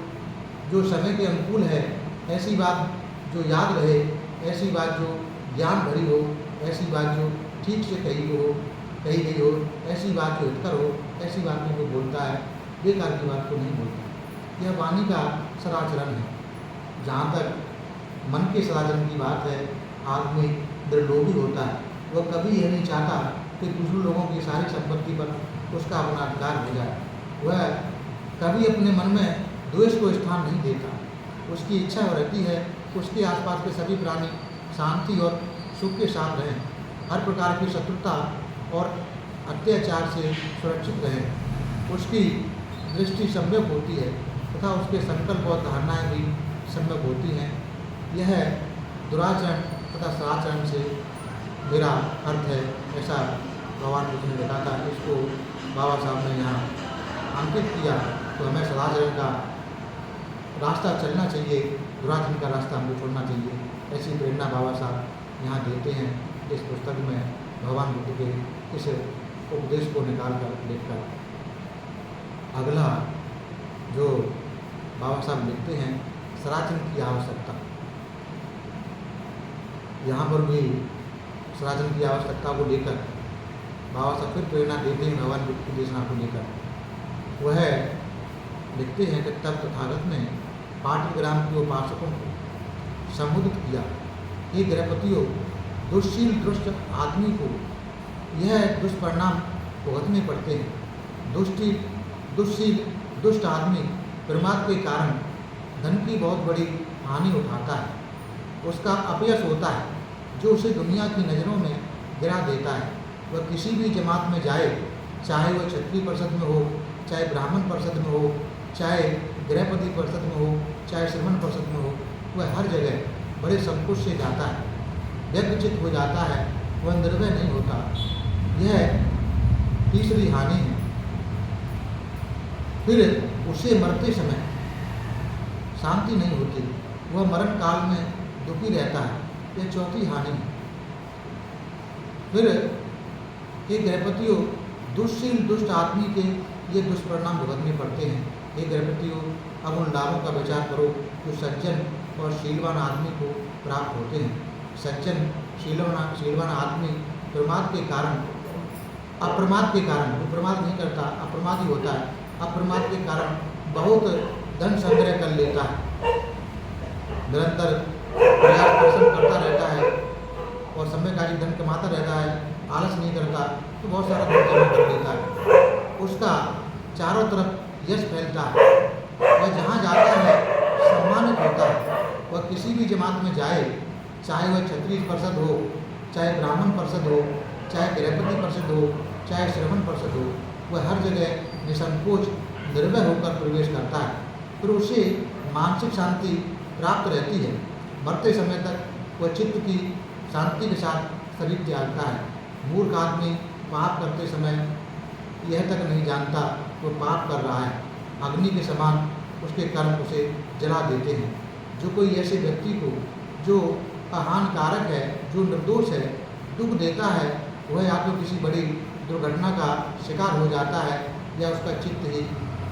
जो समय के अनुकूल है, ऐसी बात जो याद रहे, ऐसी बात जो ज्ञान भरी हो, ऐसी बात जो ठीक से कही गई हो, ऐसी बात जो हितकर हो, ऐसी बात में वो बोलता है, बेकार की बात को नहीं बोलता। यह वाणी का सदाचरण है। जहाँ तक मन के सदाचरण की बात है, आदमी दृढ़लोभी होता है। वह कभी यह नहीं चाहता कि दूसरे लोगों की सारी संपत्ति पर उसका अपना अधिकार हो जाए। वह कभी अपने मन में द्वेष को स्थान नहीं देता। उसकी इच्छा रहती है उसके आसपास के सभी प्राणी शांति और सुख के साथ रहें, हर प्रकार की शत्रुता और अत्याचार से सुरक्षित रहें। उसकी दृष्टि सम्यक होती है तथा उसके संकल्प और धारणाएँ भी सम्यक होती हैं। यह दुराचरण तथा सदाचरण से मेरा अर्थ है, ऐसा भगवान बुद्ध ने लिखा था। इसको बाबा साहब ने यहाँ अंकित किया। तो हमें सदाचरण का रास्ता चलना चाहिए, दुराचरण का रास्ता हमको छोड़ना चाहिए, ऐसी प्रेरणा बाबा साहब यहाँ देते हैं। इस पुस्तक में भगवान बुद्ध के इस उपदेश को निकाल कर लिखकर अगला जो बाबा साहब लिखते हैं, सदाचरण की आवश्यकता। यहाँ पर भी सदाचरण की आवश्यकता को लेकर बाबा साहब फिर प्रेरणा देते हैं भगवान बुद्ध की देशना को लेकर। वह लिखते हैं कि तब तथागत ने पाठग्राम के उपासकों को संबोधित किया, हे गृहपतियों, दुष्शील दुष्ट आदमी को यह दुष्परिणाम भुगतने पड़ते हैं। दुष्शील दुष्ट आदमी प्रमाद के कारण धन की बहुत बड़ी हानि उठाता है। उसका अपयश होता है जो उसे दुनिया की नज़रों में गिरा देता है। वह किसी भी जमात में जाए, चाहे वह क्षत्रिय परिषद में हो, चाहे ब्राह्मण परिषद में हो, चाहे गृहपति परिषद में हो, चाहे श्रमण परिषद में हो, वह हर जगह बड़े संकोच से जाता है, व्यग्रचित हो जाता है, वह निर्भय नहीं होता। यह तीसरी हानि है। फिर उसे मरते समय शांति नहीं होती, वह मरण काल में दुखी रहता है। यह चौथी हानि है। फिर ये गृहपतियों, दुष्शील दुष्ट आदमी के ये दुष्परिणाम भुगतने पड़ते हैं। ये गृहपतियों, अब उन लाभों का विचार करो जो सज्जन और शीलवान आदमी को प्राप्त होते हैं। सज्जन शीलवान आदमी प्रमाद के कारण, अप्रमाद के कारण, वो प्रमाद नहीं करता, अप्रमादी होता है, अप्रमाद के कारण बहुत धन संग्रह कर लेता है, निरंतर प्रयास परिश्रम करता रहता है और समय का धन कमाता रहता है, आलस नहीं करता, तो बहुत सारा धन जमा कर लेता है। उसका चारों तरफ यश फैलता है, वह जहाँ जाता है सम्मानित होता है। वह किसी भी जमात में जाए, चाहे वह क्षत्रिय परिषद हो, चाहे ब्राह्मण परिषद हो, चाहे गृहपति परिषद हो, चाहे श्रमण परिषद हो, वह हर जगह निसंकोच निर्भय होकर प्रवेश करता है। फिर उसे मानसिक शांति प्राप्त रहती है। मरते समय तक वह चित्त की शांति के साथ शरीर त्यागता है। मूर्ख आदमी पाप करते समय यह तक नहीं जानता वो पाप कर रहा है, अग्नि के समान उसके कर्म उसे जला देते हैं। जो कोई ऐसे व्यक्ति को जो अहानिकारक है, जो निर्दोष है, दुख देता है, वह या तो किसी बड़ी दुर्घटना का शिकार हो जाता है, या उसका चित्त ही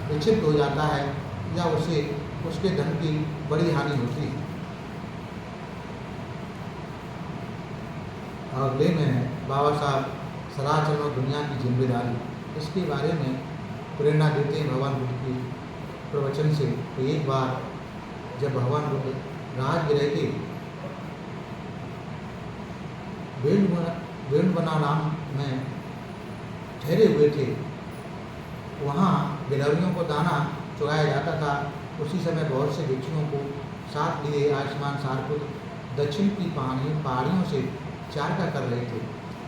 विक्षिप्त हो जाता है, या उसे उसके धन की बड़ी हानि होती है। अगले में बाबा साहब सदाचरण और दुनिया की जिम्मेदारी, इसके बारे में प्रेरणा देते हैं भगवान बुद्ध की प्रवचन से। तो एक बार जब भगवान बुद्ध राजगृह के वेणुवना नाम में ठहरे हुए थे, वहाँ गिलहरियों को दाना चुराया जाता था। उसी समय बहुत से भिक्षुओं को साथ लिए आयुष्मान सारपुत्र दक्षिण की पहाड़ियों से चारका कर रहे थे।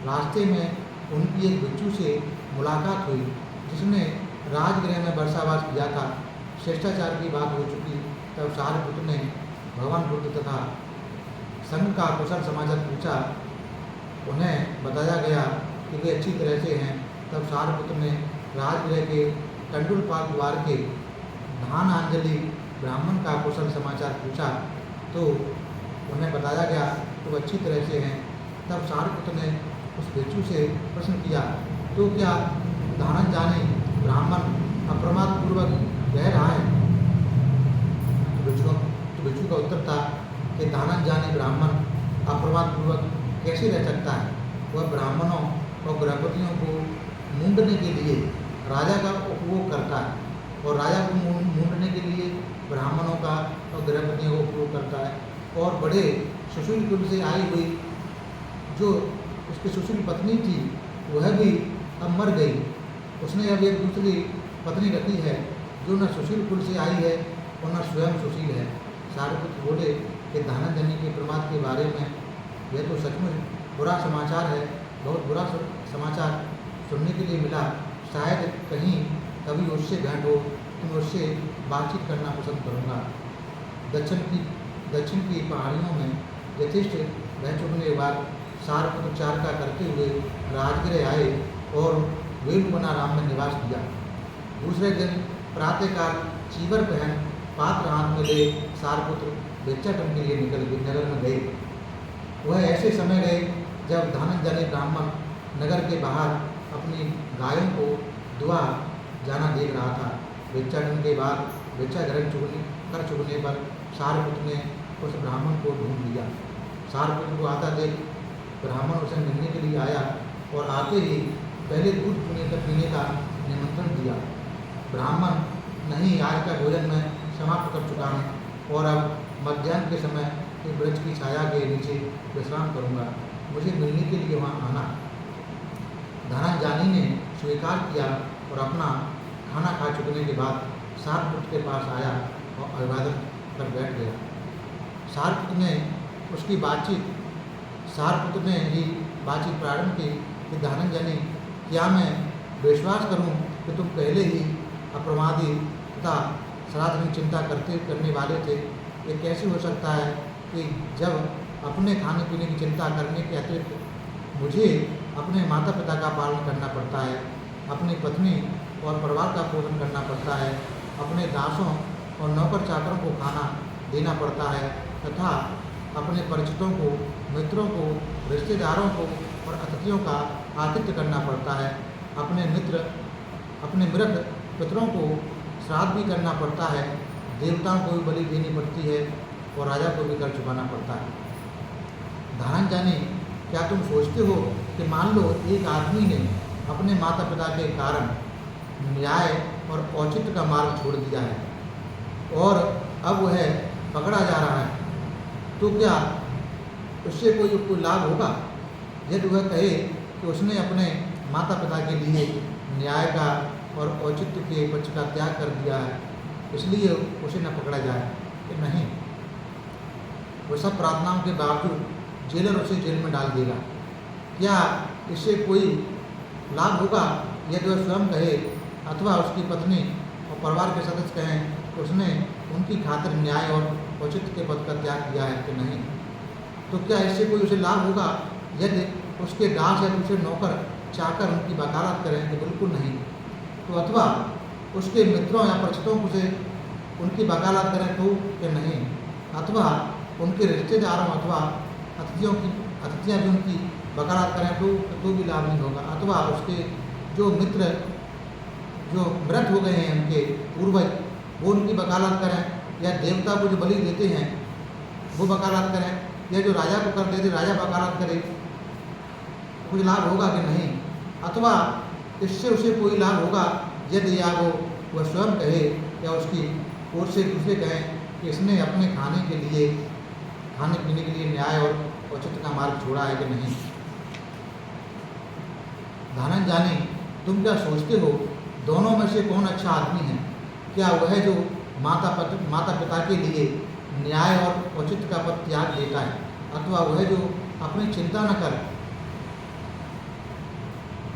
रास्ते में उनकी एक भिक्षु से मुलाकात हुई जिसने राजगृह में वर्षावास किया था। शिष्टाचार की बात हो चुकी, तब सारपुत्र ने भगवान बुद्ध तथा संघ का कुशल समाचार पूछा। उन्हें बताया गया कि वे अच्छी तरह से हैं। तब सारपुत्र ने राजगृह के टंडुलपाल द्वार के धानांजलि ब्राह्मण का कुशल समाचार पूछा तो उन्हें बताया गया तो अच्छी तरह से हैं। तब सारपुत्र ने उस भिक्षु से प्रश्न किया, तो क्या धानंजानी ब्राह्मण अप्रमादपूर्वक कह रहा है? तो भिक्षु का उत्तर था कि धानंजानी ब्राह्मण अप्रमादपूर्वक कैसे रह सकता है? वह ब्राह्मणों और गृहपतियों को मूंढने के लिए राजा का उपयोग करता है और राजा को मूंढने के लिए ब्राह्मणों का और गृहपतियों का उपयोग करता है। और बड़े सुशील कुल से आई हुई जो उसकी सुशील पत्नी थी वह भी अब मर गई। उसने अब एक दूसरी पत्नी रखी है जो न सुशील कुल से आई है और न स्वयं सुशील है। सारपुत्र बोले कि धानंजनी के प्रमाद के बारे में यह तो सचमुच बुरा समाचार है, बहुत बुरा समाचार सुनने के लिए मिला। शायद कहीं कभी उससे भेंट हो तो मैं उससे बातचीत करना पसंद करूँगा। दक्षिण की पहाड़ियों में यथेष्ट रह चुकने के बाद सारपुत्र चारका करते हुए राजगृह आए और वेलुवनाराम में निवास किया। दूसरे दिन प्रातःकाल चीवर पहन पात्र हाथ में ले सारपुत्र भिक्षाटन के लिए नगर में गए। वह ऐसे समय गए जब धानंजलि ब्राह्मण नगर के बाहर अपनी गायों को दुआ जाना देख रहा था। भिक्षाटन के बाद भिक्षा ग्रहण कर चुकने पर सारपुत्र ने उस ब्राह्मण को ढूंढ लिया। सारपुत्र को आता देख ब्राह्मण उसे मिलने के लिए आया और आते ही पहले दूध पीने का निमंत्रण दिया। ब्राह्मण, नहीं, आज का भोजन मैं समाप्त कर चुका हूँ और अब मध्याह्न के समय एक वृक्ष की छाया के नीचे विश्राम करूँगा, मुझे मिलने के लिए वहाँ आना। धानंजानी ने स्वीकार किया और अपना खाना खा चुकने के बाद सारपुत्र के पास आया और अभिवादन कर बैठ गया। सारपुत्र ने ही बातचीत प्रारंभ की कि धानंजनी, क्या मैं विश्वास करूं कि तुम पहले ही अप्रमादी तथा सनातन चिंता करने वाले थे? ये कैसे हो सकता है कि जब अपने खाने पीने की चिंता करने के अतिरिक्त मुझे अपने माता पिता का पालन करना पड़ता है, अपनी पत्नी और परिवार का पोषण करना पड़ता है, अपने दासों और नौकर चाकरों को खाना देना पड़ता है तथा अपने परिचितों को, मित्रों को, रिश्तेदारों को और अतिथियों का आतिथ्य करना पड़ता है, अपने मृत पितरों को श्राद्ध भी करना पड़ता है, देवताओं को भी बलि देनी पड़ती है और राजा को भी कर चुकाना पड़ता है। धानंजानी, क्या तुम सोचते हो कि मान लो एक आदमी ने अपने माता पिता के कारण न्याय और औचित्य का मार्ग छोड़ दिया है और अब वह पकड़ा जा रहा है, तो क्या उससे कोई लाभ होगा? यदि वह कहे कि उसने अपने माता पिता के लिए न्याय का और औचित्य के पक्ष का त्याग कर दिया है, इसलिए उसे न पकड़ा जाए, कि नहीं, वह सब प्रार्थनाओं के बावजूद जेलर उसे जेल में डाल देगा। क्या इससे कोई लाभ होगा? यदि वह स्वयं कहे अथवा उसकी पत्नी और परिवार के सदस्य कहें कि उसने उनकी खातिर न्याय और औचित्य के पद का त्याग किया है, कि नहीं, तो क्या इससे कोई उसे लाभ होगा? यदि उसके दास या दूसरे नौकर चाहकर उनकी वकालत करें, तो बिल्कुल नहीं। तो अथवा उसके मित्रों या परिचितों से उनकी वकालत करें, तो कि नहीं, अथवा उनके रिश्तेदारों अथवा अतिथियाँ भी उनकी वकालत करें, तो भी लाभ नहीं होगा। अथवा उसके जो मित्र जो मृत हो गए हैं, उनके पूर्वज, वो उनकी वकालत करें, या देवता को जो बलि देते हैं वो वकालत करें, या जो राजा को कर देते राजा वकालत करे, कुछ लाभ होगा कि नहीं? अथवा इससे उसे कोई लाभ होगा यदि या वह स्वयं कहे या उसकी ओर से दूसरे कहें कि इसने अपने खाने पीने के लिए न्याय और औचित्य का मार्ग छोड़ा है, कि नहीं। धानंजानी, तुम क्या सोचते हो, दोनों में से कौन अच्छा आदमी है? क्या वह जो माता पिता के लिए न्याय और औचित्य का पद त्याग देता है, अथवा वह जो अपनी चिंता न कर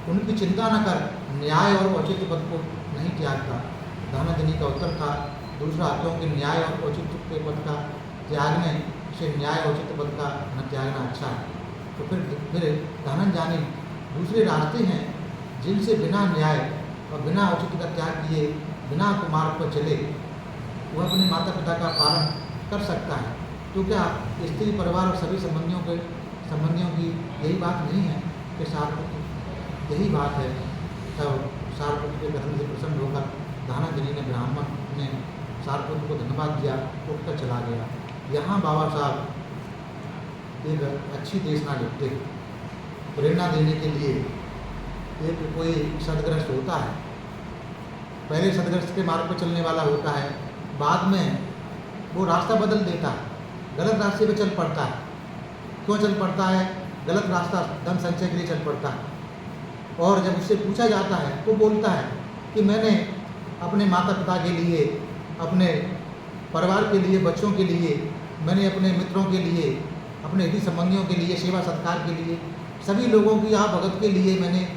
उनकी चिंता न कर न्याय और औचित्य पद को नहीं त्यागता? धानंजनी का उत्तर था, दूसरा, क्योंकि न्याय और औचित्य के पद का त्यागने से न्याय औचित्य पद का न त्यागना अच्छा है। तो फिर धानंजानी, दूसरे रास्ते हैं जिनसे बिना न्याय और बिना औचित्य का त्याग किए बिना मार्ग पर चले वह अपने माता पिता का पालन कर सकता है। तो क्या स्त्री परिवार और सभी संबंधियों की यही बात नहीं है कि सारपुत्र यही बात है। तब सारपुत्र के कथन से प्रसन्न होकर धनांजलि ने ब्राह्मण ने सारपुत्र को धन्यवाद दिया, उठकर चला गया। यहाँ बाबा साहब एक अच्छी देशना लिखते हैं। प्रेरणा देने के लिए एक कोई सदग्रस्त होता है, पहले सदग्रस्त के मार्ग पर चलने वाला होता है, बाद में वो रास्ता बदल देता है, गलत रास्ते पे चल पड़ता है। क्यों चल पड़ता है? गलत रास्ता धन संचय के लिए चल पड़ता है। और जब उससे पूछा जाता है तो बोलता है कि मैंने अपने माता पिता के लिए, अपने परिवार के लिए, बच्चों के लिए, मैंने अपने मित्रों के लिए, अपने हित संबंधियों के लिए, सेवा सत्कार के लिए, सभी लोगों की यहाँ भगत के लिए मैंने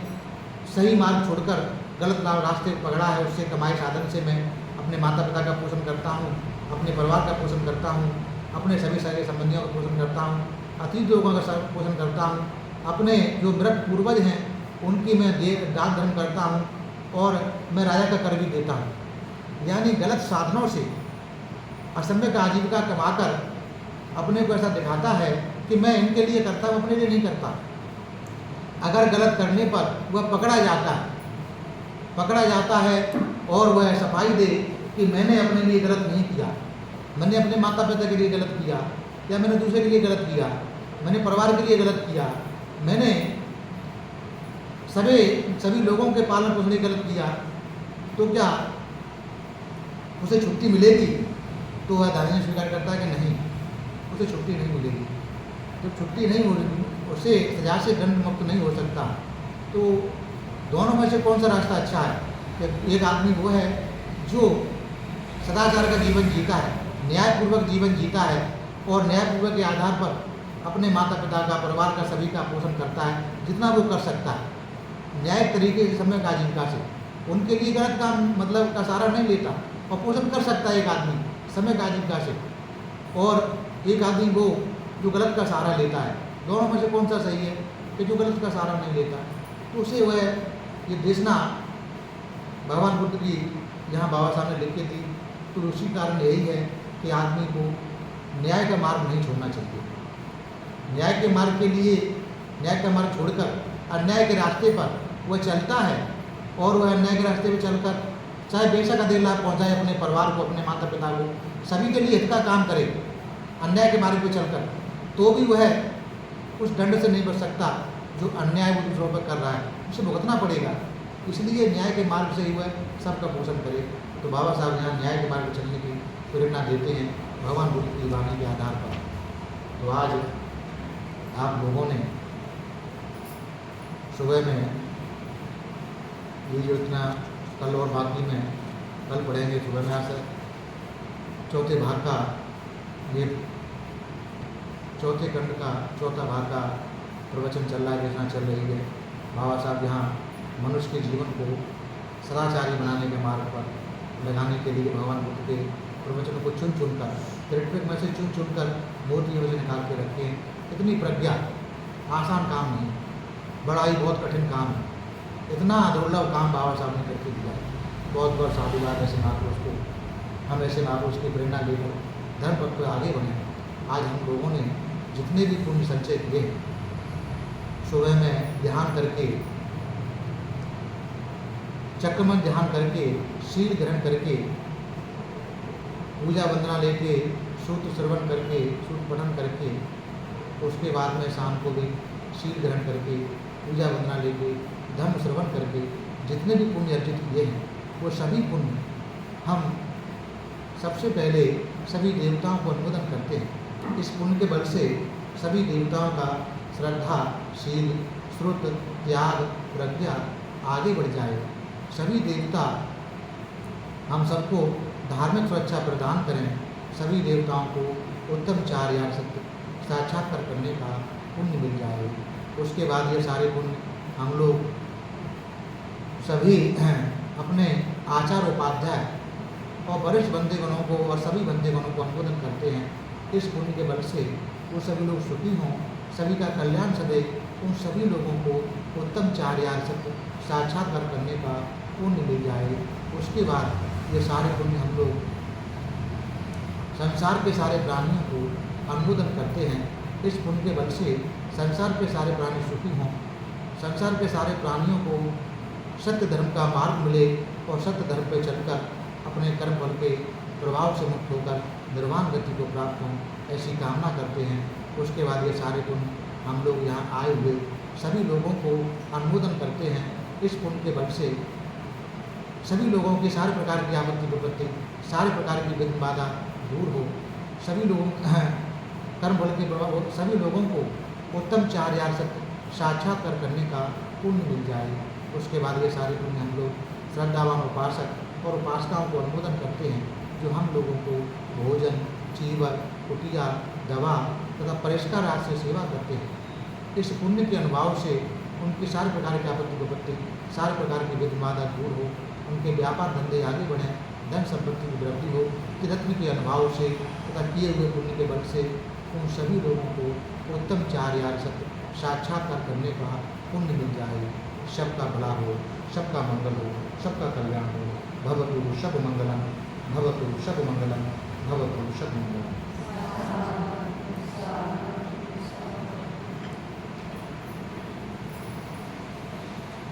सही मार्ग छोड़कर गलत रास्ते पकड़ा है। उससे कमाई साधन से मैं अपने माता पिता का पोषण करता हूँ, अपने परिवार का पोषण करता हूँ, अपने सभी सारे संबंधियों का पोषण करता हूँ, अतीत लोगों का पोषण करता हूँ, अपने जो मृत पूर्वज हैं उनकी मैं दान धर्म करता हूँ, और मैं राजा का कर भी देता हूँ। यानी गलत साधनों से असम्यक आजीविका कमाकर अपने को ऐसा दिखाता है कि मैं इनके लिए करता हूँ, अपने लिए नहीं करता। अगर गलत करने पर वह पकड़ा जाता है और वह सफाई दे कि मैंने अपने लिए गलत नहीं किया, मैंने अपने माता पिता के लिए गलत किया, या मैंने दूसरे के लिए गलत किया, मैंने परिवार के लिए गलत किया, मैंने सभी लोगों के पालन पोषण गलत किया, तो क्या उसे छुट्टी मिलेगी? तो वह दाहिने स्वीकार करता है कि नहीं, उसे छुट्टी नहीं मिलेगी। जब छुट्टी नहीं मिलेगी, उसे सजा से दंड मुक्त नहीं हो सकता। तो दोनों में से कौन सा रास्ता अच्छा है? एक आदमी वो है जो सदाचार का जीवन जीता है, न्यायपूर्वक जीवन जीता है, और न्यायपूर्वक के आधार पर अपने माता पिता का, परिवार का, सभी का पोषण करता है जितना वो कर सकता है, न्यायिक तरीके से, समय का आजीविका से। उनके लिए गलत काम मतलब का सहारा नहीं लेता, और पोषण कर सकता है एक आदमी समय का आजीविका से, और एक आदमी वो जो गलत का सहारा लेता है। दोनों में से कौन सा सही है? कि जो गलत का सहारा नहीं लेता। तो उसे वह ये देशना भगवान बुद्ध की यहाँ बाबा साहब ने लिख के दी। तो उसी कारण यही है कि आदमी को न्याय का मार्ग नहीं छोड़ना चाहिए। न्याय के मार्ग के लिए, न्याय का मार्ग छोड़कर अन्याय के रास्ते पर वह चलता है, और वह अन्याय के रास्ते पर चलकर चाहे बेशक अधिक लाभ पहुँचाए अपने परिवार को, अपने माता पिता को, सभी के लिए हित का काम करे अन्याय के मार्ग पर चलकर, तो भी वह उस दंड से नहीं बच सकता जो अन्याय वो दूसरों पर कर रहा है, उसे भुगतना पड़ेगा। इसलिए न्याय के मार्ग से ही वह सबका पोषण करे। तो बाबा साहब यहाँ न्याय के मार्ग पर चलने की प्रेरणा देते हैं भगवान बुद्ध की वाणी के आधार पर। तो आज आप लोगों ने सुबह में ये जो इतना, कल और बाकी में कल पढ़ेंगे सुबह में आकर चौथे भाग का, ये चौथे खंड का चौथा भाग का प्रवचन चल रहा है, घोषणा चल रही है। बाबा साहब यहाँ मनुष्य के जीवन को सदाचारी बनाने के मार्ग पर लगाने के लिए भगवान बुद्ध के प्रवचनों को चुन चुनकर, त्रिपिटक में से चुन कर मोतियों से निकाल के रखे हैं। इतनी प्रज्ञा आसान काम नहीं, बड़ा ही बहुत कठिन काम है। इतना दुर्लभ काम बाबा साहब ने करके दिया है। बहुत बहुत साधुवाद ऐसे महापुरुष को, हम ऐसे महापुरुष की प्रेरणा लेकर धर्म पथ पर आगे बढ़े। आज हम लोगों ने जितने भी पुण्य संचय किए, सुबह में ध्यान करके, चक्रमन ध्यान करके, शील ग्रहण करके, पूजा वंदना लेके, सूत्र श्रवण करके, सूत्र पठन करके, उसके बाद में शाम को भी शील ग्रहण करके, पूजा वंदना लेके, धर्म श्रवण करके जितने भी पुण्य अर्जित किए हैं, वो सभी पुण्य हम सबसे पहले सभी देवताओं को अनुमोदन करते हैं। इस पुण्य के बल से सभी देवताओं का श्रद्धा, शील, श्रुत, त्याग, प्रज्ञा आगे बढ़ जाए। सभी देवता हम सबको धार्मिक सुरक्षा प्रदान करें। सभी देवताओं को उत्तम चार्य साक्षात्कार करने का पुण्य मिल जाए। उसके बाद ये सारे पुण्य हम लोग सभी अपने आचार्य, उपाध्याय और वरिष्ठ बंदीगणों को और सभी बंदीगणों को अनुमोदन करते हैं। इस पुण्य के बल से वो सभी लोग सुखी हों, सभी का कल्याण सदे, उन सभी लोगों को उत्तम चार्य साक्षात्कार करने का पुण्य मिल जाए। उसके बाद ये सारे पुण्य हम लोग संसार के सारे प्राणियों को अनुमोदन करते हैं। इस पुण्य के बल से संसार के सारे प्राणी सुखी हों, संसार के सारे प्राणियों को सत्य धर्म का मार्ग मिले और सत्य धर्म पर चलकर अपने कर्म बल के प्रभाव से मुक्त होकर निर्वाण गति को प्राप्त हों, ऐसी कामना करते हैं। उसके बाद ये सारे पुण्य हम लोग यहाँ आए हुए सभी लोगों को अनुमोदन करते हैं। इस पुण्य के बल से सभी लोगों की सारे प्रकार की आपत्ति विपत्ति, सारे प्रकार की विघ्न बाधा दूर हो, सभी लोगों कर्म बल के प्रभाव सभी लोगों को उत्तम चार्यार सत्य साक्षात्कार करने का पुण्य मिल जाए। उसके बाद ये सारे पुण्य हम लोग श्रद्धावान उपासक और उपासकाओं को अनुमोदन करते हैं, जो हम लोगों को भोजन, चीवर, कुटिया, दवा तथा परिष्कार आदि से सेवा करते हैं। इस पुण्य के अनुभाव से उनकी सारे प्रकार की आपत्ति विपत्ति, सारे प्रकार की विघ्न बाधा दूर हो, उनके व्यापार धंधे आगे बढ़ें, धन संपत्ति की वृद्धि हो। रत्न के अनुभाव से तथा किए हुए पुण्य के बल से उन सभी लोगों को उत्तम चार्यार सत्य साक्षात्कार करने का पुण्य मिल जाए। सबका भला हो, सबका मंगल हो, सबका कल्याण हो। भवतु सब मंगलम, भवतु सब मंगलम, भवतु सब मंगलम।